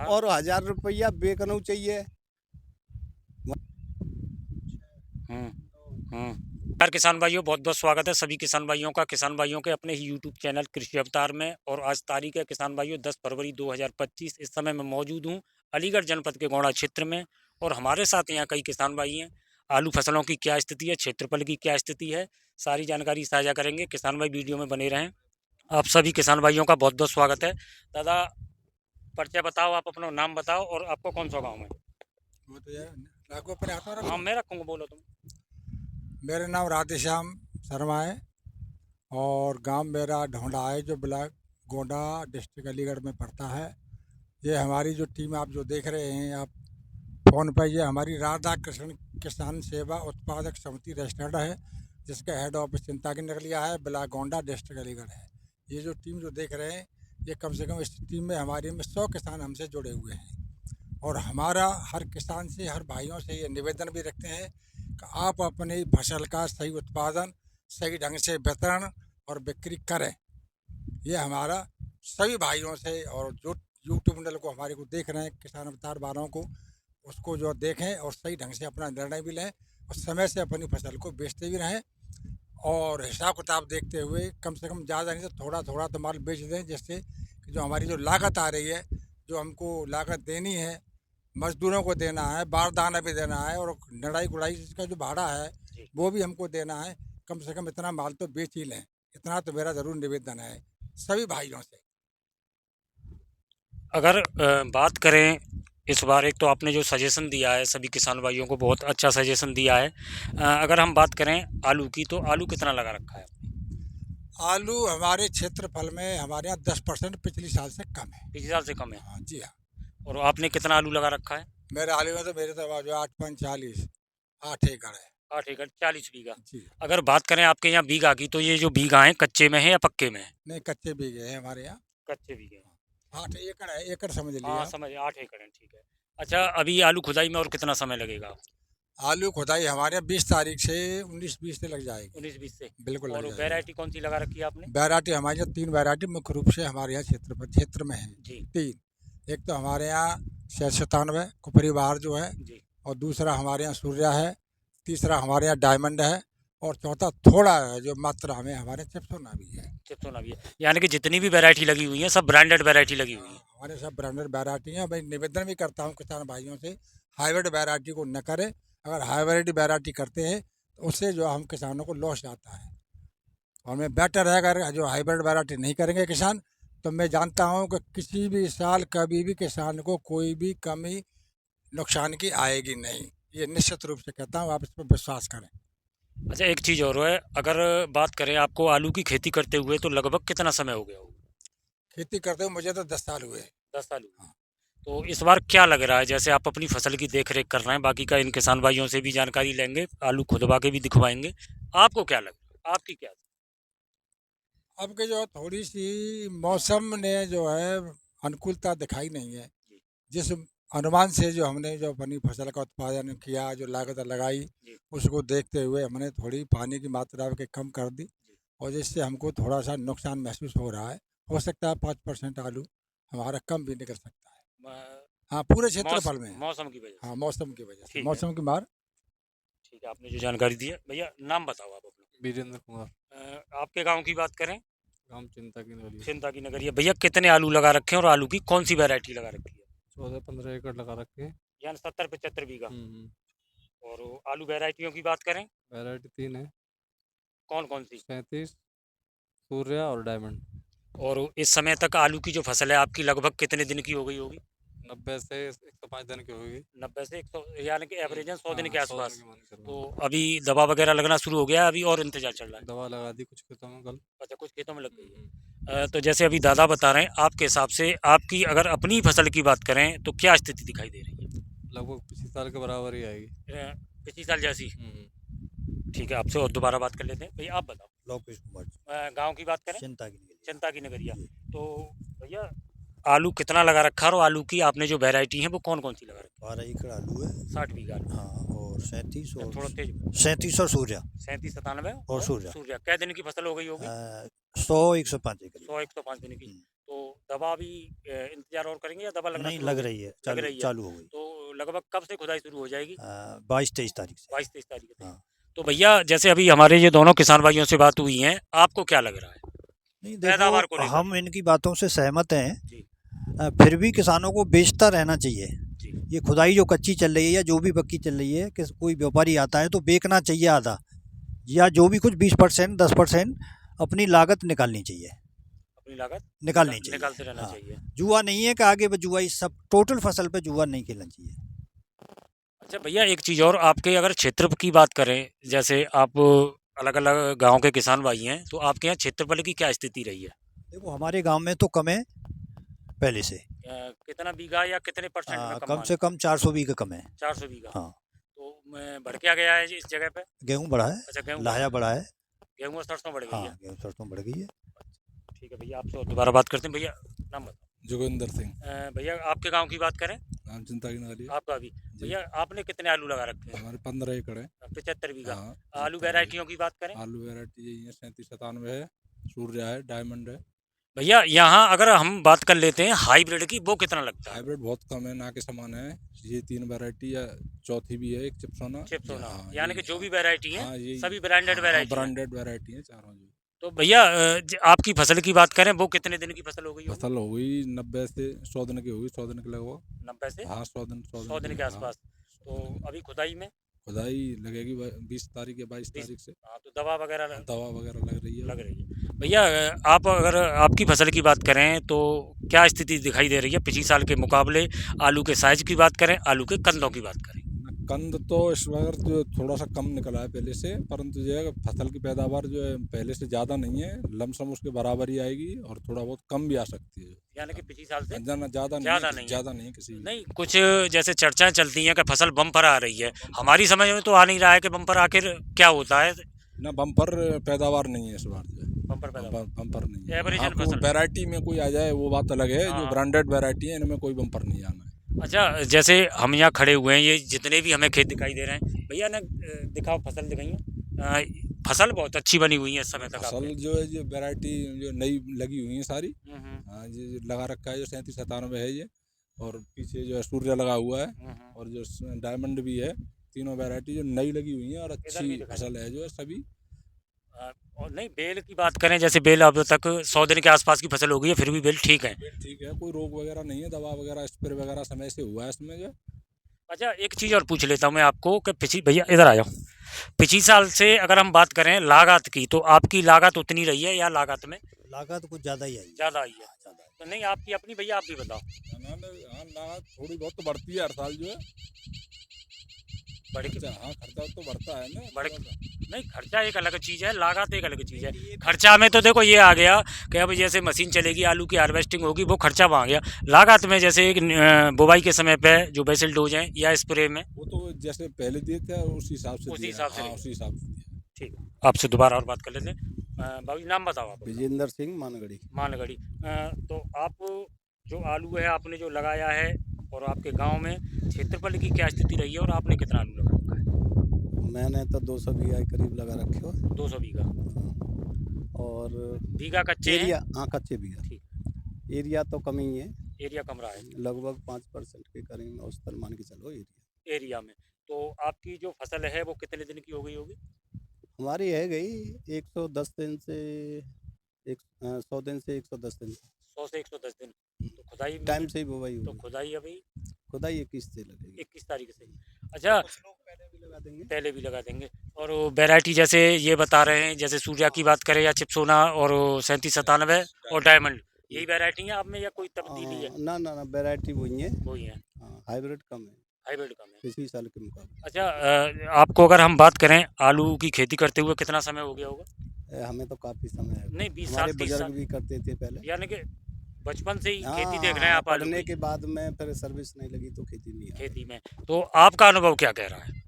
और 1000 रुपया बेकनऊ चाहिए। हम्म हम्म यार किसान भाइयों, बहुत बहुत स्वागत है सभी किसान भाइयों का किसान भाइयों के अपने ही यूट्यूब चैनल कृषि अवतार में। और आज तारीख है किसान भाइयों 10 फरवरी 2025। इस समय मैं मौजूद हूँ अलीगढ़ जनपद के गोंडा क्षेत्र में और हमारे साथ यहाँ कई किसान भाई हैं। आलू फसलों की क्या स्थिति है, क्षेत्रफल की क्या स्थिति है, सारी जानकारी साझा करेंगे। किसान भाई वीडियो में बने रहें। आप सभी किसान भाइयों का बहुत बहुत स्वागत है। दादा, परिचय बताओ, आप अपना नाम बताओ और आपको कौन सा गाँव है? वो तो यार लागू पर आता हाँ, रखो। मैं रखूँगा, बोलो तुम। मेरा नाम राधेश्याम शर्मा है और गांव मेरा ढोंडा है, जो ब्लॉक गोंडा डिस्ट्रिक्ट अलीगढ़ में पड़ता है। ये हमारी जो टीम आप जो देख रहे हैं आप फ़ोन पर, ये हमारी राधा कृष्ण किसान सेवा उत्पादक समिति रजिस्टर्ड है, जिसका हेड ऑफिस चिंतागी नगलिया है, ब्लॉक गोंडा डिस्ट्रिक्ट अलीगढ़ है। ये जो टीम जो देख रहे हैं, ये कम से कम इस टीम में हमारे में 100 किसान हमसे जुड़े हुए हैं। और हमारा हर किसान से, हर भाइयों से ये निवेदन भी रखते हैं कि आप अपनी फसल का सही उत्पादन, सही ढंग से वितरण और बिक्री करें। ये हमारा सभी भाइयों से, और जो यूट्यूब चैनल को हमारे को देख रहे हैं किसान अवतार वालों को, उसको जो देखें और सही ढंग से अपना निर्णय भी लें और समय से अपनी फसल को बेचते भी रहें। और हिसाब किताब देखते हुए कम से कम ज़्यादा नहीं तो थोड़ा थोड़ा तो माल बेच दें, जिससे कि जो हमारी जो लागत आ रही है, जो हमको लागत देनी है, मजदूरों को देना है, बारदाना भी देना है, और नड़ाई गुड़ाई का जो भाड़ा है वो भी हमको देना है। कम से कम इतना माल तो बेच ही लें, इतना तो मेरा ज़रूर निवेदन है सभी भाइयों से। अगर बात करें इस बार, एक तो आपने जो सजेशन दिया है सभी किसान भाइयों को, बहुत अच्छा सजेशन दिया है। अगर हम बात करें आलू की, तो आलू कितना लगा रखा है? आलू हमारे क्षेत्रफल में हमारे यहाँ 10% पिछले साल से कम है। पिछले साल से कम है? हाँ जी हाँ। और आपने कितना आलू लगा रखा है? मेरे आलू में तो मेरे तो जो 8 × 45 8 एकड़ है। 8 एकड़, 40 बीघा। जी। अगर बात करें आपके यहाँ बीघा की, तो ये जो बीघा है कच्चे में है या पक्के में है? नहीं, कच्चे बीघे हैं हमारे यहाँ। कच्चे बीघे हैं। 8 एकड़ है, एकड़ समझ हाँ लिया। समझ, 8 एकड़ है, ठीक है। अच्छा, अभी आलू खुदाई में और कितना समय लगेगा? आलू खुदाई हमारे यहाँ 20 तारीख से 19-20 से लग जाएगी। 19-20 से? बिल्कुल लग और जाएगी। वैरायटी कौन सी लगा रखी है आपने? वैरायटी हमारे यहाँ 3 वैरायटी मुख्य रूप से हमारे यहाँ क्षेत्र में है। जी 3। एक तो हमारे यहाँ 97 कुपरी बहार जो है, जी। और दूसरा हमारे यहाँ सूर्या है, तीसरा हमारे यहाँ डायमंड है, और चौथा थोड़ा है जो मात्रा में हमारे चिप्सोना भी है। चिप्सोना भी है, यानी कि जितनी भी वैरायटी लगी हुई है सब ब्रांडेड वैरायटी लगी हुई है। हमारे सब ब्रांडेड वैरायटी हैं। मैं निवेदन भी करता हूँ किसान भाइयों से, हाइब्रिड वैरायटी को न करें। अगर हाइब्रिड वैरायटी करते हैं तो उससे जो हम किसानों को लॉस जाता है, और मैं बेटर है अगर जो हाइब्रिड वैरायटी नहीं करेंगे किसान, तो मैं जानता हूँ कि किसी भी साल कभी भी किसान को कोई भी कमी नुकसान की आएगी नहीं। ये निश्चित रूप से कहता हूँ, आप इस पर विश्वास करें। अच्छा, एक चीज़ और है, अगर बात करें आपको आलू की खेती करते हुए तो लगभग कितना समय हो गया होगा? खेती करते हुए मुझे तो 10 साल हुए। 10 साल हुए। हाँ। तो इस बार क्या लग रहा है, जैसे आप अपनी फसल की देख रेख कर रहे हैं, बाकी का इन किसान भाइयों से भी जानकारी लेंगे, आलू खुदवा के भी दिखवाएंगे, आपको क्या लग रहा है, आपकी क्या? अब के जो थोड़ी सी मौसम ने जो है अनुकूलता दिखाई नहीं है। जी जिस अनुमान से जो हमने जो अपनी फसल का उत्पादन किया, जो लागत लगाई, जी उसको देखते हुए हमने थोड़ी पानी की मात्रा के कम कर दी, जी। और जिससे हमको थोड़ा सा नुकसान महसूस हो रहा है। हो सकता है 5% आलू हमारा कम भी निकल सकता है। हाँ, पूरे क्षेत्रफल में है। मौसम की वजह हाँ, से? मौसम की वजह से, ठीक है, मौसम की मार। ठीक है, आपने जो जानकारी दी है। भैया नाम बताओ आप अपना। वीरेंद्र कुमार। आपके गांव की बात करें? गांव चिंता की नगरी। चिंता की नगरिया। भैया कितने आलू लगा रखे हैं और आलू की कौन सी वैरायटी लगा रखी है? 14-15 एकड़ लगा रखे हैं। यानी 70-75 बीघा। हम्म। और आलू वैरायटियों की बात करें, वैरायटी 3 है, कौन कौन सी? 37, सूर्या और डायमंड। और इस समय तक आलू की जो फसल है आपकी लगभग कितने दिन की हो गई होगी? 90 से 105 दिन की होगी। 90 से 100, यानी कि एवरेजन 100 दिन के 100 दिन आसपास। की मान के तो चलो। अभी दवा वगैरह लगना शुरू हो गया है, अभी और इंतजार चल रहा है? दवा लगा दी कुछ खेतों में कल। अच्छा, कुछ खेतों में लग गई हम्म। है। तो जैसे अभी दादा बता रहे हैं, आपके हिसाब से आपकी अगर अपनी फसल की बात करें तो क्या स्थिति दिखाई दे रही है? लगभग पिछले साल के बराबर ही आएगी। पिछली साल जैसी? हम्म। ठीक है, आपसे और दोबारा बात कर लेते हैं। भैया आप बताओ। लोकेश कुमार गांव की बात करें? चिंता की नहीं चिंता की नगरिया। जी। तो भैया आलू कितना लगा रखा है, और आलू की आपने जो वैरायटी है वो कौन कौन सी लगा रखी 12 एकड़ आलू है। है? 60 बीघा। हाँ, और 37 या और थोड़ा तेज? 37 और सूर्या 37-97 और सूर्या। सूर्या। कै दिन की फसल हो गई होगी? 100-105 एकड़। 100-105 दिन की। तो दवा भी इंतजार और करेंगे या दवा लगना नहीं शुरू हो लग गई? रही है, लग रही है। चालू हो गई। तो लगभग कब से खुदाई शुरू हो जाएगी? 22-23 तारीख से। 22-23 तारीख से। हाँ। तो भैया जैसे अभी हमारे ये दोनों किसान भाइयों से बात हुई है, आपको क्या लग रहा है नहीं पैदावार को देखो, लेकर? हम इनकी बातों से सहमत हैं। जी। फिर भी किसानों को बेचता रहना चाहिए। जी। ये खुदाई जो कच्ची चल रही है या जो भी पक्की चल रही है, कि कोई व्यापारी आता है तो बेचना चाहिए आधा, या जो भी कुछ 20% 10% अपनी लागत निकालनी चाहिए, अपनी लागत निकालनी चाहिए। निकालते रहना हाँ। चाहिए। जुआ नहीं है कि आगे जुआ, इस सब टोटल फसल पे जुआ नहीं खेलना चाहिए। अच्छा भैया एक चीज़ और, आपके अगर क्षेत्र की बात करें, जैसे आप अलग अलग गांव के किसान भाई हैं, तो आपके यहाँ क्षेत्रफल की क्या स्थिति रही है? देखो हमारे गांव में तो कम है पहले से। कितना बीघा या कितने परसेंट में कम से कम 400 बीघा कम है। 400 बीघा। हाँ। तो बढ़ क्या गया है जी इस जगह पे? गेहूँ बढ़ा है, अच्छा गेहूँ लाया बढ़ा है। गेहूँ और सरसों बढ़ गई हाँ, है। गेहूँ सरसों बढ़ गई है। ठीक है भैया, आपसे और दोबारा बात करते हैं। भैया नाम बताओ। जोगिंदर सिंह, भैया आपके गांव की बात करें, नाम चिंता की नगरी। आपका भी। भैया आपने कितने आलू लगा रखे हैं? हमारे 15 एकड़ है। 75 बीघा। हाँ, आलू 75 वैरायटियों की बात करें, आलू वैरायटी यही है, 3797 है, सूर्या है, डायमंड है। भैया यहाँ अगर हम बात कर लेते हैं हाइब्रिड की, वो कितना लगता है? हाइब्रिड बहुत कम है, ना के समान है। ये 3 वैरायटी या चौथी भी है, एक चिपसोना। चिपसोना, हाँ, यानी कि ये- जो भी वैरायटी है हाँ, यही- सभी ब्रांडेड हाँ, वैरायटी है। ब्रांडेड वैरायटी है चारों जी। तो भैया आपकी फसल की बात करें, वो कितने दिन की फसल हो गई होगी? फसल हो गई 90 से 100 दिन की होगी, 100 दिन के लगभग। 90 से हाँ, 100 दिन 100 दिन के हाँ, आसपास। तो अभी खुदाई में खुदाई लगेगी 20 तारीख या 22 तारीख से। हाँ, तो दवा वगैरह दवा वगैरह लग रही है। लग रही है। भैया आप अगर आपकी फसल की बात करें तो क्या स्थिति दिखाई दे रही है पिछले साल के मुकाबले? आलू के साइज की बात करें, आलू के कंदों की बात करें। कंद तो इस बार जो थोड़ा सा कम निकला है पहले से, परंतु जो है फसल की पैदावार जो है पहले से ज़्यादा नहीं है, लमसम उसके बराबर ही आएगी और थोड़ा बहुत कम भी आ सकती है। यानी कि पिछले साल से ज़्यादा ज़्यादा नहीं है। ज़्यादा नहीं है किसी भी। नहीं, कुछ जैसे चर्चाएं चलती हैं कि फसल बम्पर आ रही है, हमारी समझ में तो आ नहीं रहा है कि बम्पर आखिर क्या होता है। ना बम्पर पैदावार नहीं है इस बार जो है, बम्पर पैदावार बम्पर नहीं है। एवरेज हाँ, फसल। वैरायटी में कोई आ जाए वो बात अलग है, हाँ। जो ब्रांडेड वैरायटी है इनमें कोई बम्पर नहीं आना है। अच्छा जैसे हम यहाँ खड़े हुए हैं, ये जितने भी हमें खेत दिखाई दे रहे हैं, भैया ने दिखाओ फसल दिखाइए। फसल बहुत अच्छी बनी हुई है इस समय तक फसल आपने। जो है, जो वैरायटी जो नई लगी हुई है सारी। हम्म, हाँ, ये लगा रखा है जो 3797 है ये, और पीछे जो है सूर्य लगा हुआ है, और जो डायमंड भी है। तीनों वैरायटी जो नई लगी हुई है और भी अच्छी दिखाई फसल है जो है सभी। और नहीं, बेल की बात करें, जैसे बेल अब तक 100 दिन के आसपास की फसल हो गई है, फिर भी बेल ठीक है। ठीक है, कोई रोग वगैरह नहीं है, दवा वगैरह स्प्रे वगैरह समय से हुआ है इसमें जो। अच्छा एक चीज़ और पूछ लेता हूँ मैं आपको कि पिछली, भैया इधर आ जाओ, पिछली साल से अगर हम बात करें लागत की, तो आपकी लागत उतनी रही है या लागत में लागत कुछ ज़्यादा ही आई है। ज़्यादा आई है? ज़्यादा आई। तो नहीं आपकी अपनी, भैया आप भी बताओ। हाँ, लागत थोड़ी बहुत तो बढ़ती है हर साल जो है। बढ़ के हाँ, खर्चा तो बढ़ता है ना बढ़ थोड़ा सा। नहीं, खर्चा एक अलग चीज़ है, लागत एक अलग चीज़ है। खर्चा में तो देखो ये आ गया कि अब जैसे मशीन चलेगी, आलू की हार्वेस्टिंग होगी, वो खर्चा वहाँ गया। लागत में जैसे एक बुवाई के समय पे जो बेसल डोज हैं या स्प्रे में, वो तो जैसे पहले दिए थे उसी हिसाब से उसी दिया है। हिसाब से हाँ, दिए। उसी हिसाब से दिया है। ठीक है, आपसे दोबारा और बात कर लेते हैं। बाबू जी नाम बताओ आप। विजेंद्र सिंह मानगढ़ी। मानगढ़ी। तो आप जो आलू है आपने जो लगाया है, और आपके गांव में क्षेत्रफल की क्या स्थिति रही है, और आपने कितना आलू लगा रखा है? मैंने तो 200 बीघा के करीब लगा रखे हो। 200 बीघा। और बीघा कच्चे हैं? एरिया, हाँ कच्चे बीघा। ठीक। एरिया तो कम ही है, एरिया कम रहा है लगभग 5% के करीब औसतन मान के चलो एरिया। एरिया में। तो आपकी जो फसल है वो कितने दिन की हो गई होगी? हमारी है गई 110 दिन से 100 दिन से 110 दिन। 100 से 110 दिन। तो खुदाई में टाइम से ही बुवाई तो होगी। खुदाई अभी खुदाई 21 से लगेगी। 21 तारीख से। अच्छा कुछ लोग पहले भी लगा देंगे। पहले भी लगा देंगे। और वैरायटी जैसे ये बता रहे हैं, जैसे सूर्या की बात करें या चिपसोना और 3797 और डायमंड, यही वैरायटी है आप में या कोई तब्दीली है? ना ना ना, वैरायटी वही है। वही है, हाँ, हाइब्रिड कम है हाइब्रिड कम है। पिछले साल के मुकाबले। अच्छा आपको अगर हम बात करें आलू की खेती करते हुए कितना समय हो गया होगा? हमें तो काफ़ी समय है। नहीं 20 हमारे साल 30 बुजुर्ग साल, भी करते थे पहले। यानी कि बचपन से ही हाँ, खेती देख रहे हैं आप आलू पढ़ने की के बाद में फिर सर्विस नहीं लगी तो खेती नहीं आई। खेती में। तो आपका अनुभव क्या कह रहा है?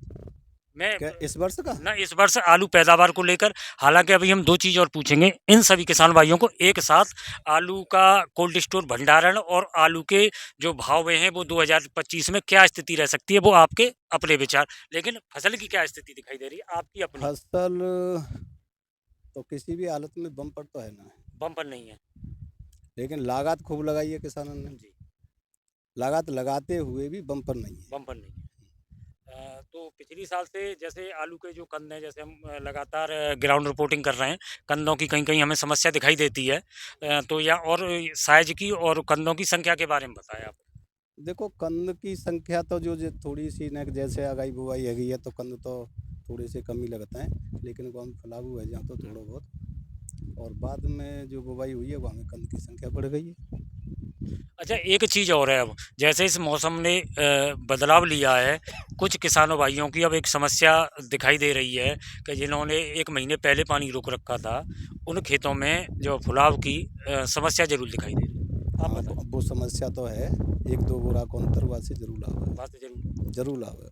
मैं क्या इस वर्ष का? ना इस वर्ष आलू पैदावार को लेकर, हालांकि अभी हम दो चीज़ और पूछेंगे इन सभी किसान भाइयों को एक साथ, आलू का कोल्ड स्टोर भंडारण और आलू के जो भाव में हैं वो 2025 में क्या स्थिति रह सकती है, वो आपके अपने विचार, लेकिन फसल की क्या स्थिति दिखाई दे रही है आपकी अपनी? फसल तो किसी भी हालत में बम्पर तो है ना। बम्पर नहीं है। लेकिन लागत खूब लगाई है किसानों ने। जी। लागत लगाते हुए भी बम्पर नहीं है। बम्पर नहीं है। तो पिछली साल से जैसे आलू के जो कंद हैं, जैसे हम लगातार ग्राउंड रिपोर्टिंग कर रहे हैं, कंदों की कहीं-कहीं हमें समस्या दिखाई देती है। तो या और साइज़ की और कंदों की संख्या के बारे में बताएँ आप? देखो कंद की संख्या तो जो थोड़ी सी न जैसे अगाई बुआई हैगी है तो कंद तो थोड़े से कम ही लगता है, लेकिन वो हम फलाबू है जहाँ तो थोड़ा बहुत, और बाद में जो बुआई हुई है वहाँ में कंद की संख्या बढ़ गई है। अच्छा, एक चीज़ और है अब, जैसे इस मौसम ने बदलाव लिया है, कुछ किसानों भाइयों की अब एक समस्या दिखाई दे रही है कि जिन्होंने 1 महीने पहले पानी रोक रखा था, उन खेतों में जो फुलाव की समस्या ज़रूर दिखाई दे रही है। आप हाँ, बताएँ? वो समस्या तो है, 1-2 बोरा को अंतर वहाँ से जरूर लाभ बात तो ज़रूर। है, जरूर लाभ है।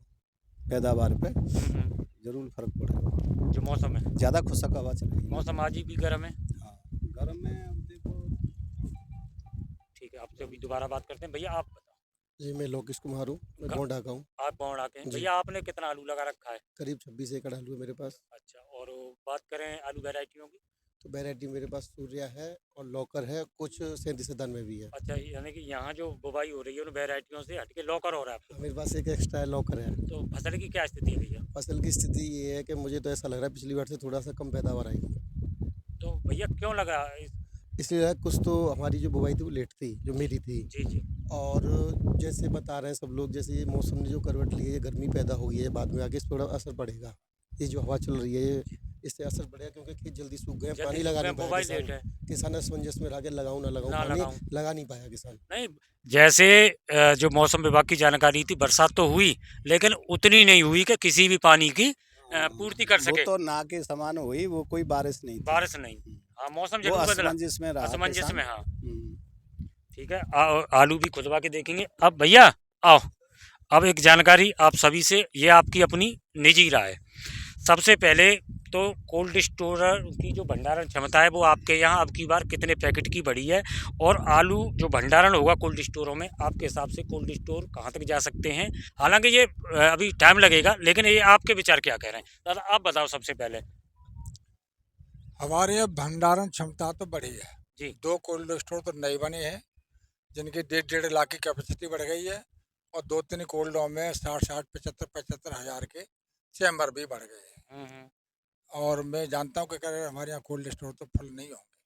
पैदावार पे हुँ। जरूर फर्क पड़ेगा। जो मौसम है, ज़्यादा खुशक हवा चल रही है। मौसम आज भी गर्म है। हाँ, गर्म में अब देखो। ठीक है, आपसे अभी दोबारा बात करते हैं। भैया आप बताओ। जी, मैं लोकेश कुमार हूँ, मैं ग गोंडा का हूँ। आप बौड़ा के हैं। जी। भैया आपने कितना आलू लगा रखा है? करीब 26 एकड़ आलू है मेरे पास। अच्छा, और बात करें आलू वैरायटियों की? तो वैरायटी मेरे पास सूर्या है और लौकर है, कुछ 37 में भी है। अच्छा, यानी कि यहाँ जो बुवाई हो रही है उन वैरायटियों से हट के लौकर हो रहा है आपके मेरे पास एक एक्स्ट्रा लौकर है। पास। तो फसल की क्या स्थिति है भैया? फसल की स्थिति ये है कि मुझे तो ऐसा लग रहा है पिछली बार से थोड़ा सा कम पैदावार आएगी। तो भैया क्यों लगा इसलिए कुछ तो हमारी जो बुवाई थी वो लेट थी, जो मेरी थी। जी, जी। और जैसे बता रहे हैं सब लोग, जैसे ये मौसम ने जो करवट ली है, ये गर्मी पैदा हो गई है, बाद में आगे इस थोड़ा असर पड़ेगा। ये जो हवा चल रही है ये इससे असर पड़ेगा, क्योंकि खेत जल्दी सूख गए, पानी लगा नहीं पाया बुवाई लेट किसान। है। किसान असमंजस में रह के लगाऊं ना लगाऊं, ना पानी लगाऊं। लगा नहीं पाया किसान। नहीं, जैसे जो मौसम विभाग की जानकारी थी, बरसात तो हुई, लेकिन उतनी नहीं हुई कि किसी भी पानी की पूर्ति कर वो सके। तो ना के समान हुई, वो कोई बारिश नहीं थी। बारिश नहीं। हाँ, मौसम वो ज़रूर बदला। असमंजस में रहा असमंजस किसान। में, हाँ। हम्म। ठीक है, आलू भी खुदवा के देखेंगे। अब भैया आओ, अब एक जानकारी आप सभी से, ये आपकी अपनी निजी राय है। सबसे पहले तो कोल्ड स्टोर की जो भंडारण क्षमता है वो आपके यहाँ अब की बार कितने पैकेट की बढ़ी है, और आलू जो भंडारण होगा कोल्ड स्टोरों में, आपके हिसाब से कोल्ड स्टोर कहाँ तक जा सकते हैं? हालांकि ये अभी टाइम लगेगा, लेकिन ये आपके विचार क्या कह रहे हैं? दादा आप बताओ सबसे पहले। हमारे यहाँ भंडारण क्षमता तो बढ़ी है जी। 2 कोल्ड स्टोर तो नए बने हैं, जिनकी 1.5 लाख की कैपेसिटी बढ़ गई है, और 2-3 कोल्डों में 60-60, 75-75 हज़ार के चैम्बर भी बढ़ गए हैं। और मैं जानता हूँ कि अगर हमारे यहाँ कोल्ड स्टोर तो फुल नहीं होंगे।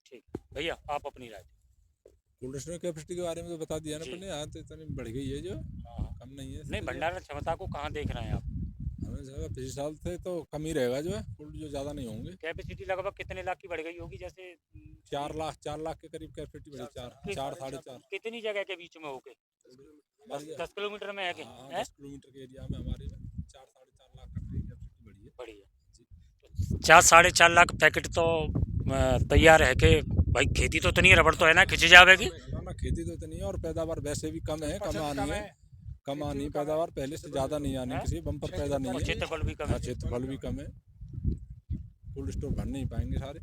ठीक, भैया आप अपनी राय दें। कोल्ड स्टोर कैपेसिटी के बारे में तो बता दिया ना जी। अपने, यहाँ तो इतनी बढ़ गई है जो हाँ, कम नहीं है। नहीं, भंडारण क्षमता को कहाँ देख रहे हैं आप? हमें लगा पिछले साल से तो कम ही रहेगा जो है, कोल्ड जो ज़्यादा नहीं होंगे। कैपेसिटी लगभग कितने लाख की बढ़ गई होगी? जैसे 4 लाख के करीब कैपेसिटी बढ़ी, 4 साढ़े 4। कितनी जगह के बीच में होके? 10 किलोमीटर में है कि? हाँ, हैं? 10 किलोमीटर के एरिया में हमारे 4 साढ़े 4 लाख का करीब कैपेसिटी बढ़ी है। बढ़िया। 4 साढ़े 4 लाख पैकेट तो तैयार है कि भाई, खेती तो इतनी रबड़ तो है ना, खिंच जाएगी। ना खेती तो इतनी है, और पैदावार वैसे भी कम है, कम आनी है, कम आनी है पैदावार, पहले से ज़्यादा नहीं आनी, किसी बम्पर पैदा नहीं और है। क्षेत्रफल भी कम हाँ, है क्षेत्रफल भी कम है, कोल्ड स्टोर भर नहीं पाएंगे सारे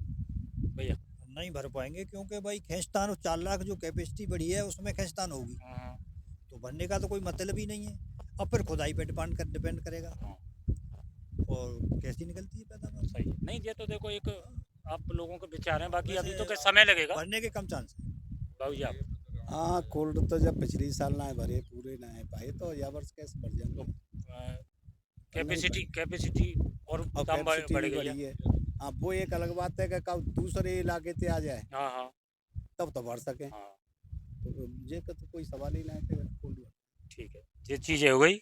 भैया। नहीं भर पाएंगे, क्योंकि भाई खींचतान 4 लाख जो कैपेसिटी बढ़ी है उसमें खींचतान होगी, हाँ, तो भरने का तो कोई मतलब ही नहीं है। अब फिर खुदाई पे डिपेंड करेगा, और कैसी निकलती है पैदावार। सही है। नहीं, ये तो देखो एक आप लोगों के विचार हैं, बाकी अभी तो क्या समय लगेगा। भरने के कम चांस है। बाबू जी आप हाँ, कोल्ड तो जब पिछली साल ना भरे पूरे ना पाए तो या वर्ष कैसे बढ़ जाएंगे। कैपेसिटी और और दाम कैपेसिटी बढ़ भी गई है। बढ़ी है। हाँ, वो एक अलग बात है कि कब दूसरे इलाके से आ जाए हाँ, हाँ, तब तो बढ़ सके, हाँ, तो ये का तो कोई सवाल ही ना है कि कोल्ड। ठीक है। ये चीज़ें हो गई।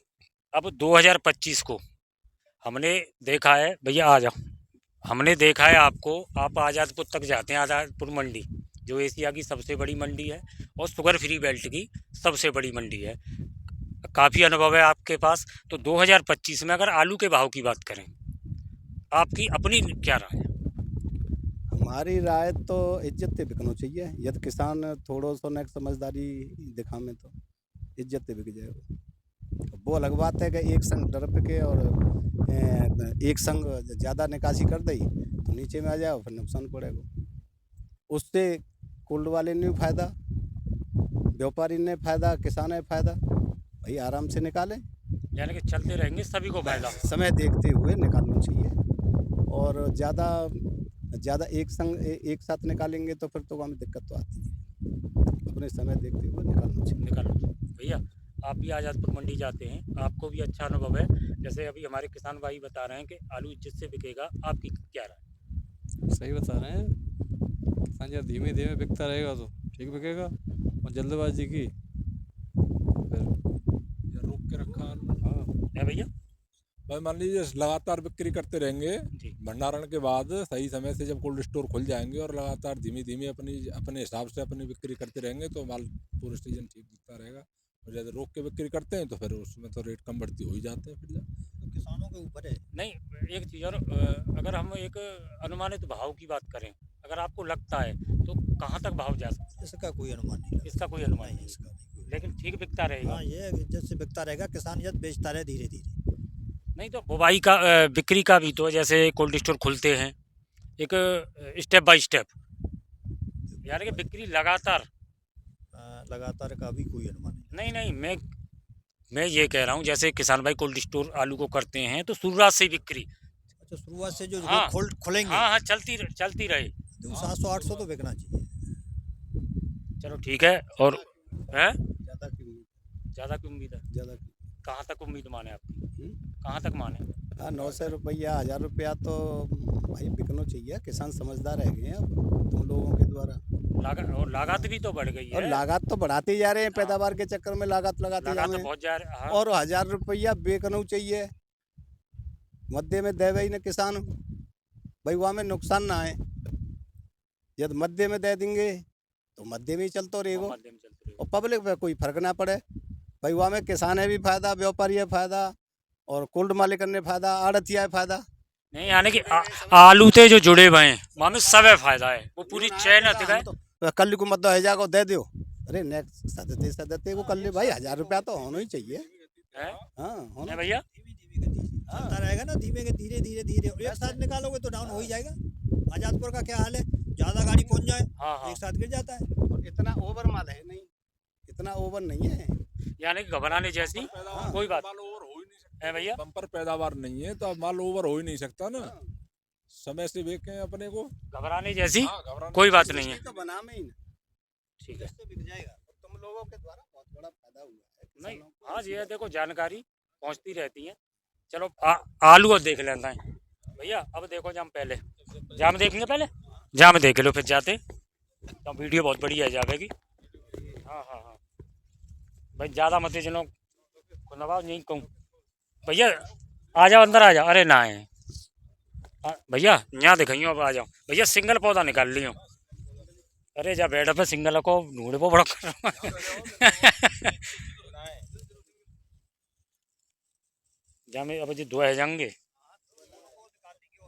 अब 2025 को हमने देखा है, भैया आ जाओ, हमने देखा है आपको, आप आज़ादपुर तक जाते हैं, आज़ादपुर मंडी जो एशिया की सबसे बड़ी मंडी है और शुगर फ्री बेल्ट की सबसे बड़ी मंडी है। काफ़ी अनुभव है आपके पास। तो 2025 में अगर आलू के भाव की बात करें, आपकी अपनी क्या राय है? हमारी राय तो इज्जत से बिकना चाहिए, यदि किसान थोड़ो सो न समझदारी दिखावे तो इज्जत से बिक जाएगा। वो अलग बात है कि एक संग डरप के और एक संग ज़्यादा निकासी कर दी तो नीचे में आ जाए, फिर नुकसान पड़ेगा। उससे कोल्ड वाले ने भी फायदा, व्यापारी ने फायदा, किसान ने फायदा, भाई आराम से निकालें, यानी कि चलते रहेंगे, सभी को फायदा। समय देखते हुए निकालना चाहिए। और ज़्यादा एक साथ निकालेंगे तो फिर तो हमें दिक्कत तो आती है। अपने समय देखते हुए निकालना चाहिए। निकालो भैया। आप भी आज़ादपुर मंडी जाते हैं, आपको भी अच्छा अनुभव है। जैसे अभी हमारे किसान भाई बता रहे हैं कि आलू इज्जत से बिकेगा, आपकी क्या राय? सही बता रहे हैं। किसान जब धीमे धीमे बिकता रहेगा तो ठीक बिकेगा, और जल्दबाजी की फिर या रोक के रखा आलू। हाँ है भैया भाई मान लीजिए लगातार बिक्री करते रहेंगे, जी। भंडारण के बाद सही समय से जब कोल्ड स्टोर खुल जाएंगे और लगातार धीमे धीमे अपने हिसाब से अपनी बिक्री करते रहेंगे तो माल पूरे सीजन ठीक बिकता रहेगा। और ज़्यादा रोक के बिक्री करते हैं तो फिर उसमें तो रेट कम बढ़ती हो ही जाते हैं फिर। तो किसानों के ऊपर है। नहीं, एक चीज़ और अगर हम एक अनुमानित भाव की बात करें, अगर आपको लगता है तो कहाँ तक भाव जा सकता इसका कोई अनुमान नहीं लगा। इसका कोई अनुमान नहीं, नहीं। इसका नहीं कोई। लेकिन ठीक बिकता रहेगा। हाँ, ये इज्जत से बिकता रहेगा, किसान इज्जत बेचता रहे धीरे धीरे। नहीं तो बुवाई का बिक्री का भी तो जैसे कोल्ड स्टोर खुलते हैं, एक स्टेप बाय स्टेप, यानी कि बिक्री लगातार। लगातार का भी कोई अनुमान नहीं। नहीं नहीं, मैं ये कह रहा हूँ जैसे किसान भाई कोल्ड स्टोर आलू को करते हैं तो शुरुआत से ही बिक्री। अच्छा, शुरुआत से जो हाँ। खुलेंगे हाँ हाँ, चलती रहे। 700-800 तो बिकना चाहिए। चलो ठीक है। और है ज़्यादा की उम्मीद, ज़्यादा की उम्मीद है? ज़्यादा की। कहाँ तक उम्मीद माने आपकी? कहाँ तक माने? हाँ, 900 रुपया 1000 रुपया तो भाई बिकना चाहिए। किसान समझदार रह गए हैं अब तुम लोगों के द्वारा, लागत भी तो बढ़ गई और है। लागत तो बढ़ाते ही जा रहे हैं। पैदावार के चक्कर में लागत लगाते जा लागत रहे तो हैं। बहुत जा रहा है। हाँ। और 1000 रुपया बेचना चाहिए। मध्य में दे ही ना किसान, भाई वहाँ में नुकसान ना आए। यदि मध्य में दे देंगे तो मध्य में ही चलते रहेगा, माध्यम चलते रहे। और पब्लिक पे कोई फर्क ना पड़े। भाई वहाँ में किसान है भी फायदा, व्यापारी है फायदा, और कोल्ड मालिक ने फायदा, आड़तिया है फायदा। नहीं, यानी कि आलू से जो जुड़े हुए हैं वहाँ में सब है फायदा है, वो पूरी चैन है। तो कल को मत 1000 को दे दो, अरे नेक्स्ट सदते को कल ले भाई 1000 रुपया तो होना ही चाहिए। है हाँ होना। है भैया। चलता रहेगा ना धीमे के धीरे धीरे धीरे। एक साथ निकालोगे तो डाउन हो ही जाएगा। आजादपुर का क्या हाल है, ज्यादा गाड़ी पहुंच जाए हाँ हाँ, एक साथ गिर जाता है। और इतना ओवर माल है नहीं, इतना ओवर नहीं है। यानी कि घबराने जैसी कोई बात माल ओवर हो ही नहीं सकता है भैया। बम्पर पैदावार नहीं है तो अब माल ओवर हो ही नहीं सकता ना। समय से बेचें अपने को। घबराने जैसी हाँ, घबराने कोई बात इसलिए नहीं है। तो बना में ही ना, ठीक है। इससे बिक जाएगा। और तुम लोगों के द्वारा बहुत बड़ा फायदा हुआ है नहीं, किसानों को। हाँ ये देखो जानकारी पहुंचती रहती है। चलो आलू और देख लेता है भैया। अब देखो जाम पहले जाम देखेंगे, पहले जाम देख लो फिर जाते तो वीडियो बहुत बढ़िया है जावेगी। हाँ हाँ हाँ भाई, ज़्यादा मत जनो खुनवा नहीं कहूँ भैया। आ जाओ अंदर आ जाओ। अरे ना है भैया, यहाँ दिखाइयो। अब आ जाओ भैया, सिंगल पौधा निकाल लियो। अरे जा बैठ पे सिंगल को ढूंढ पो बड़ा जा में अब जी दो है जाएंगे,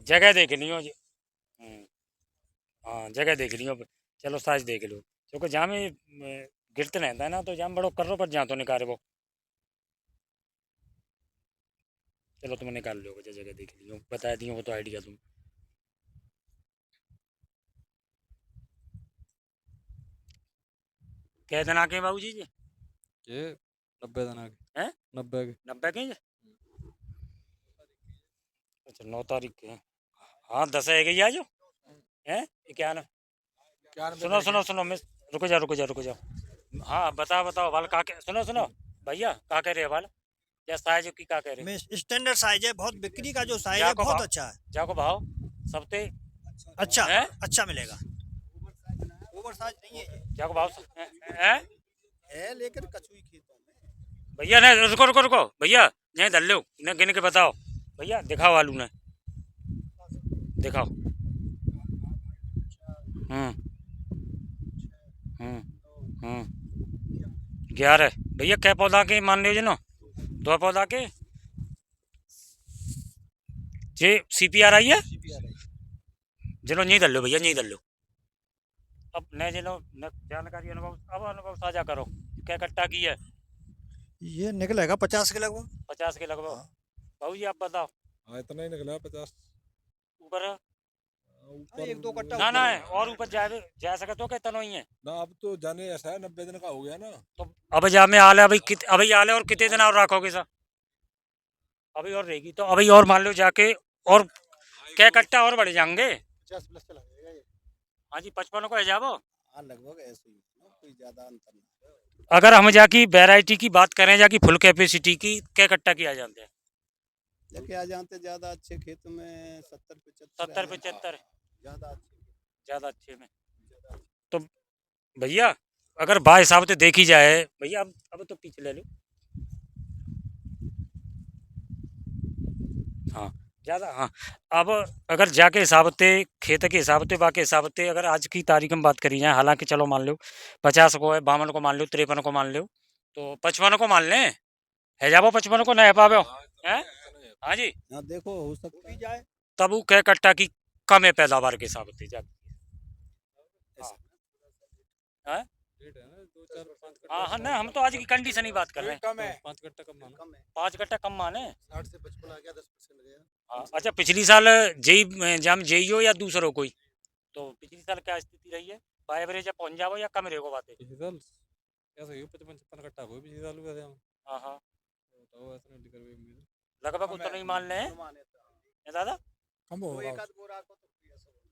जगह देख लियो जी। हाँ जगह देख लियो। चलो साइज देख लो, क्योंकि जहाँ में गिरते रहता है ना तो जहाँ बड़ो कर लो, पर जहाँ तो निकाले वो। चलो तुम निकाल लो, जगह देख लियो, बता दियो वो तो आइडिया तुम। क्या दिन आके बाबू जी? ये 90 दिन के हैं? 90 के 90 के? अच्छा 9 तारीख के हैं। हाँ 10 है गई आज है क्या ना। सुनो सुनो सुनो मिस, रुको जाओ। हाँ बताओ वाल का सुनो भैया, का कह रहे हैं वाल? क्या साइज की का कह रहे हैं? स्टैंडर्ड साइज है, बहुत बिक्री का जो साइज है जाको बहुत भाव? अच्छा है। जाको भाव सबते अच्छा है? अच्छा मिलेगा। ओवर साइज नहीं है ये। जाको भाव है है लेकिन कछुई खेतों में। भैया। ने रुको भैया, यहीं धल लो ने गिन के बताओ भैया। दिखाओ आलू ने, दिखाओ। 11 भैया। क्या पौधा के मान लियो जनो? 2 पौधा के जे CPR आई है जनो, नहीं धल लो भैया, नहीं धल लो। अब न जनो जानकारी अनुभव साझा करो। क्या कट्टा की है? ये निकलेगा 50 के लगभग। 50 के लगभग। बाबू जी आप बताओ। हाँ इतना ही निकला 50। ऊपर ऊपर 1-2 कट्टा ना है और ऊपर जा सके तो क्या तनो ही है ना। अब तो जाने ऐसा है 90 दिन का हो गया ना। तो अब जा में आले अभी अभी आले और कितने दिन और रखोगे सर? अभी और रहेगी तो अभी और मान लो जाके और क्या कट्टा और बढ़ जाएंगे। 50 प्लस लगेगा ये। हाँ जी 55 को है जाबो। हाँ लगभग ऐसे ही। कोई ज़्यादा अंतर नहीं। अगर हम जाकी वैरायटी की बात करें, जाकी फुल कैपेसिटी की क्या कट्टा किया जाते हैं? लेके आ जाते ज़्यादा अच्छे खेत में 70-75 70 75 ज़्यादा अच्छे ज़्यादा अच्छे में। तो भैया अगर बा हिसाब से देखी जाए, भैया अब तो पीछे ले लो। हाँ ज़्यादा, हाँ। अब अगर जाके हिसाब से खेत के हिसाब से बाके हिसाब से अगर आज की तारीख में बात करी जाए, हालांकि चलो मान लो 50 को है, 52 को मान लो, 53 को मान लो, तो 55 को मान लें, है जाबो 55 को नहीं पावे हैं? हाँ जी, हाँ देखो हो सकता है तब वो क्या कट्टा की कम है पैदावार के हिसाब से जाके। हाँ रेट है ना 2 4 5 हाँ हाँ, नहीं हम तो आज की कंडीशन ही बात कर रहे हैं। कम है 5 कट्टा कम मानो। कम है 5 कट्टा कम माने। 60 से 55 आ गया 10% गया। हाँ, अच्छा पिछली साल जेई जाम जेई हो या दूसरों कोई, तो पिछली साल क्या स्थिति रही है? बाय एवरेज पहुंच जाओ या कम रहेगा बातें? पिछले साल ऐसा ही 55 कट्टा हो पिछले साल हुआ था। हाँ हाँ, तो ऐसा नहीं कर भी उम्मीद लगभग उतना ही मान लें हैं दादा। कम होगा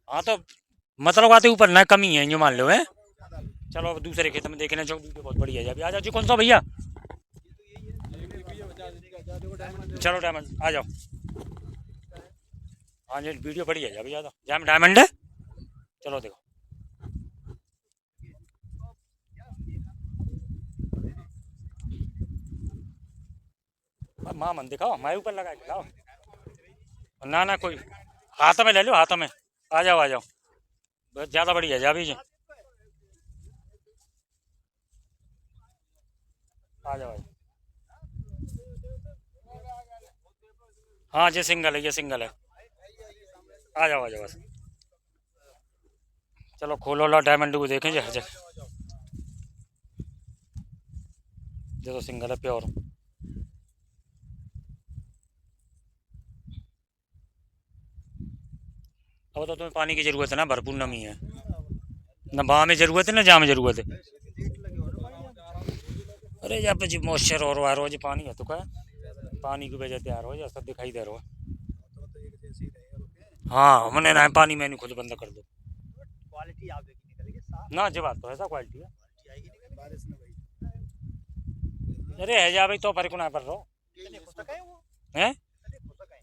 हाँ तो मतलब बातें ऊपर ना कमी है जो मान लो है। चलो अब दूसरे खेत में देखने जो वीडियो बहुत बढ़िया है। अभी आ जाओ जी, कौन सा भैया? चलो डायमंड आ जाओ। हाँ जी वीडियो बढ़िया है, अभी आ जाओ। जैम डायमंड है, चलो देखो। माँ मन दिखाओ, हमारे ऊपर लगा के लाओ। ना ना कोई हाथ में ले लो, हाथ में आ जाओ आ जाओ, बहुत ज़्यादा बढ़िया जा भी जी, आ जाओ। हाँ ये सिंगल है, ये सिंगल है, आ जाओ बस। चलो खोलो लो डायमंड को देखें जी। ये तो सिंगल है प्योर। अब तो तुम्हें पानी की ज़रूरत है ना, भरपूर नमी है ना, बा में ज़रूरत है ना जा में ज़रूरत है। अरे जहाँ पे जी मॉइस्चर और आ रहा है जी, पानी है तो क्या पानी की वजह से आ रहा है, सब दिखाई दे रहा है। हाँ मैंने ना पानी मैंने खुद बंद कर दो क्वालिटी आप देखी निकलेगी साफ ना, जब बात तो ऐसा क्वालिटी है। आएगी नहीं बारिश में भाई अरे है जा भाई तो फर्क ना पड़ रहा कितने खुश है वो है कितने खुश है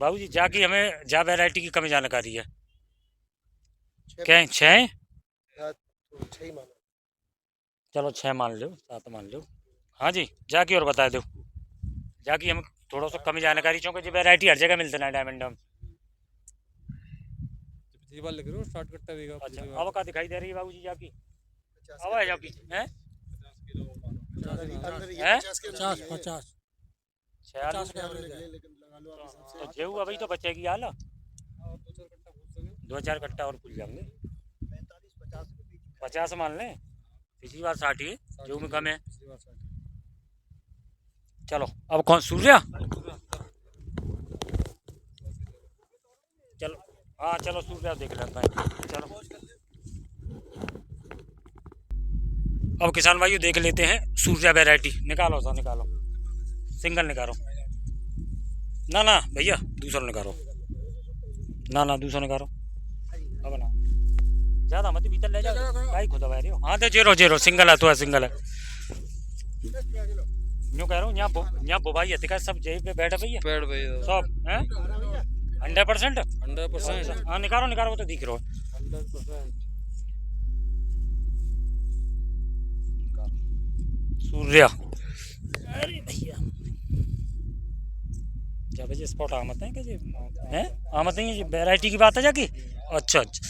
बाबू जी। जाकी हमें जा वैरायटी की कम जानकारी है क्या? 6 6 ही मानो। चलो 6 मान लो, 7 मान लो। हाँ जी जाकी और बता दो। जाकी हम थोड़ा सा कम जानकारी, क्योंकि जो वैरायटी हर जगह मिलते ना डायमंड में। पिछली बार लिख रहे हो 60 कट्टा भी अच्छा अब का दिखाई दे रही है बाबू जी जाकी? अब है जाकी हैं? हैं? 50 50 50 लेकिन लगा लो आप हिसाब से। तो जेऊ अभी तो बचेगी हाल 2-4 कट्टा और खुल जाएंगे। 50 मान लें, पिछली बार 60 ही जेऊ में कम है। चलो अब कौन सूर्या? चलो हाँ चलो सूर्या देख लेता है। चलो अब किसान भाइयों देख लेते हैं सूर्या वैरायटी। निकालो सा निकालो, सिंगल निकालो। ना ना भैया दूसरा निकालो, ना ना दूसरा निकालो। अब ना ज़्यादा मत भीतर ले जाओ भाई, खुद आ रही हो। हाँ तो जेरो जेरो सिंगल है तो है, सिंगल है। यूँ कह रहा हूँ यहाँ बुवाई है सब जेब पे बैठे भैया पेड़ भाई सब हैं 100%। 100% हाँ निकालो निकालो, वो तो दिख रहा है 100%। सूर्या। अरे भैया क्या बजे स्पॉट आमत है क्या जी? हैं आमत नहीं है, वैरायटी की बात है जाकी? अच्छा अच्छा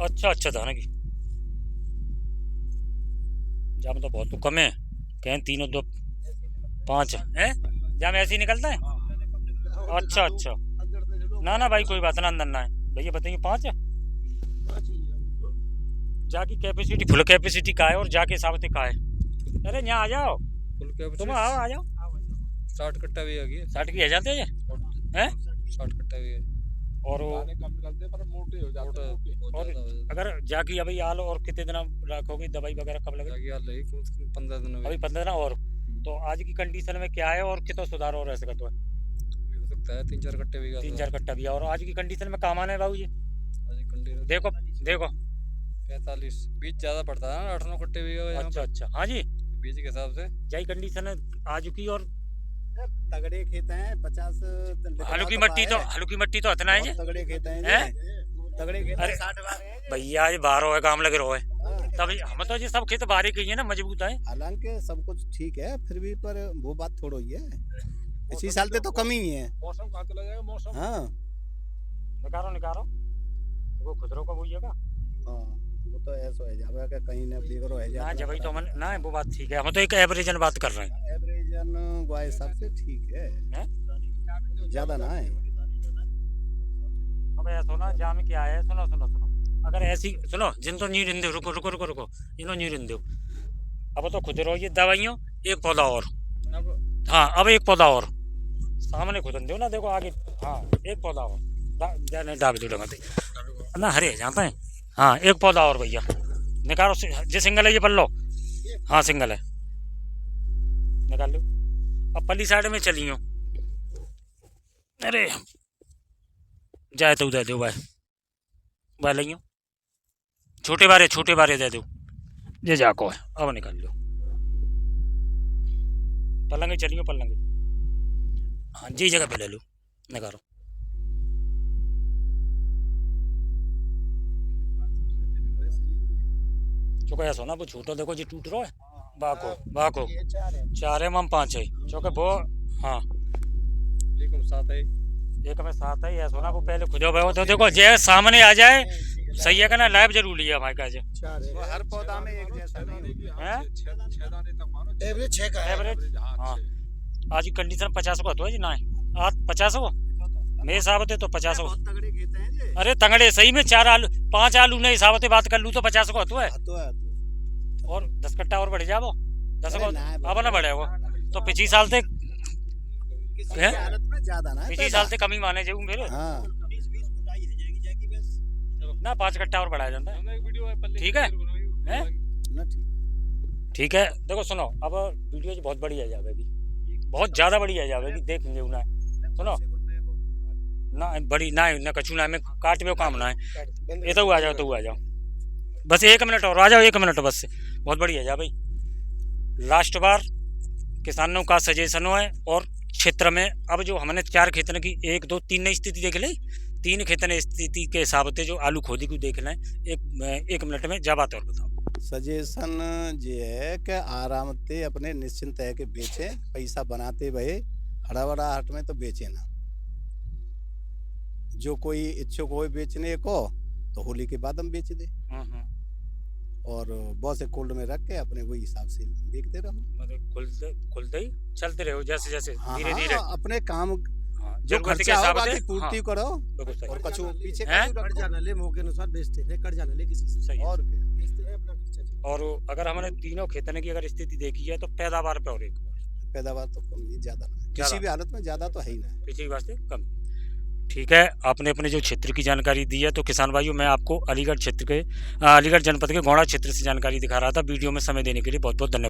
अच्छा अच्छा धाना की जाम तो बहुत तो कम है, कहें 3 और 2 5 है जाम ऐसे ही निकलता है। अच्छा अच्छा ना ना भाई कोई बात ना, अंदर ना है भैया बताइए 5 है। जाकी कैपेसिटी फुल कैपेसिटी का है और जाके हिसाब से का है। अरे यहाँ आ जाओ, फुल कैपेसिटी तुम आओ आ जाओ। 60 कट्टा भी आ गई 60 की आ जाते हैं हैं 60 कट्टा भी है। और वो दाने कम निकलते हैं पर मोटे हो जाते हैं, मोटे। बहुत और ज़्यादा हो जाता अगर जाकी अभी आल और कितने दिन रखोगी दवाई वगैरह कब है। लगेगी? जाके हाल रही कम से कम 15 दिन अभी 15 दिन और। तो आज की कंडीशन में क्या है और कितना सुधार और रह सकता है? हो सकता है 3 4 कट्टे भी 3-4 कट्टा भी। और आज की कंडीशन में काम आना है बाबू जी। आज कंटिन्यू देखो देखो 45 बीज ज़्यादा पड़ता है ना, 8-9 कट्टे बीघा का यहाँ अच्छा पे, अच्छा, हाँ जी, बीज के हिसाब से। यही कंडीशन है आज की। और तगड़े खेत हैं 50 हल्की मट्टी तो इतना है जी। तगड़े खेत हैं हैं? तगड़े खेत अरे 60 बार हैं भैया ये 12 है काम लगे रहो है, तब हम तो ये सब खेत बारी की है ना, मजबूत है। हालांकि सब कुछ ठीक है फिर भी, पर वो बात थोड़ो ही है, इसी साल तो कमी ही है। मौसम कहाँ चला जाएगा मौसम। हाँ निकालो देखो खुदरो का बोइएगा हाँ, वो तो ऐसा है जावे कि कहीं ना बिगड़ो है ना, जब तो मन ना वो बात ठीक है, हम तो एक एवरेजन बात कर रहे हैं। एवरेजन गुआ हिसाब से ठीक है, हैं? ज्यादा ना है। अब ऐसा ना जाम क्या है, सुनो अगर ऐसी सुनो जिन तो नहीं रिंदे, रुको इनो नहीं रिंदे। अब तो खुद रहो ये दवाइयों, एक पौधा और, हाँ अब एक पौधा और सामने खुदन दो ना, देखो आगे, हाँ एक पौधा और डाब दो ना, हरे जाता है। हाँ एक पौधा और भैया निकालो, जो सिंगल है ये पल्लो, हाँ सिंगल है, निकाल लो। अब पल्ली साइड में चलियो, अरे जाए तो दे दो भाई लियो, छोटे बारे दे दो, ये जाको है। अब निकाल लो पलंगे, चलियो पलंगे, हाँ जी जगह पे ले लो, निकालो। चौके ऐसा ना वो छोटो देखो जी टूट रहा है, बाको 4 है मम 5 है चौके वो, हाँ एक में 7 है, एक में 7 है, ऐसा ना वो पहले खुदो भाई तो देखो जे सामने आ जाए, सही है ना, लाइव जरूरी है हमारे काजे। हर पौधा में एक जैसा नहीं हैं? 6 दाने तक मानो, एवरेज 6 का है। एवरेज हाँ, 6। आज की कंडीशन 50 को तो है जी ना, आज 50 को मेरे हिसाब से तो 50 को। बहुत तगड़े खेत हैं ये। अरे तंगड़े सही में 4 आलू 5 आलू ने हिसाब से बात कर लूँ तो 50 को तो है, और 10 कट्टा और बढ़ जाओ 10 को, अब ना बढ़े वो तो पिछली साल से हालत में ज्यादा ना पिछली साल से कमी माने जाऊँ मेरे हाँ ना, 5 कट्टा और बढ़ाया जाता है। एक वीडियो है पल्ले ठीक है? हैं? ना ठीक। ठीक है देखो सुनो, अब वीडियो बहुत बढ़िया जाएगी, बहुत ज़्यादा बढ़िया जाएगी, देखेंगे ना, सुनो ना बड़ी ना कछू ना में काट में काम ना है, ये तो आ जाओ बस 1 मिनट और आ जाओ, 1 मिनट बस, बहुत बढ़िया जा भाई। लास्ट बार किसानों का सजेशन है, और क्षेत्र में अब जो हमने 4 खेतन की 1 2 3 नई स्थिति देख ली, 3 खेतन स्थिति के हिसाब से जो आलू खोदी को देखना है, 1 मिनट में जा बात और बताओ। सजेशन ये है कि आराम से अपने निश्चिंत है कि बेचे, पैसा बनाते भये हड़ा हाट में तो बेचे ना। जो कोई इच्छुक हो बेचने को तो होली के बाद हम बेच दे, और बहुत से कोल्ड में रख के अपने वही हिसाब से बेचते रहो, मतलब खुलते ही चलते रहो, जैसे जैसे हाँ, धीरे हाँ, धीरे अपने काम जो जरूरत के खर्चा हिसाब होगा से की पूर्ति हाँ, करो, बिल्कुल सही। और कछु पीछे हैं? कट जाना ले मौके अनुसार बेचते हैं, कट जाना ले किसी से, सही है। और क्या। बेचते हैं अपना खर्चा चलाते हैं। और अगर हमने तीनों खेतन की अगर स्थिति देखी है तो पैदावार पे और एक बार पैदावार तो कम ही, ज्यादा ना, ज्यादा। किसी भी हालत में ज्यादा तो है ही ना। पिछली बार से कम। ठीक है, आपने अपने जो क्षेत्र की जानकारी दी है, तो किसान भाइयों मैं आपको अलीगढ़ क्षेत्र के अलीगढ़ जनपद के गोंडा क्षेत्र से जानकारी दिखा रहा था। वीडियो में समय देने के लिए बहुत बहुत धन्यवाद।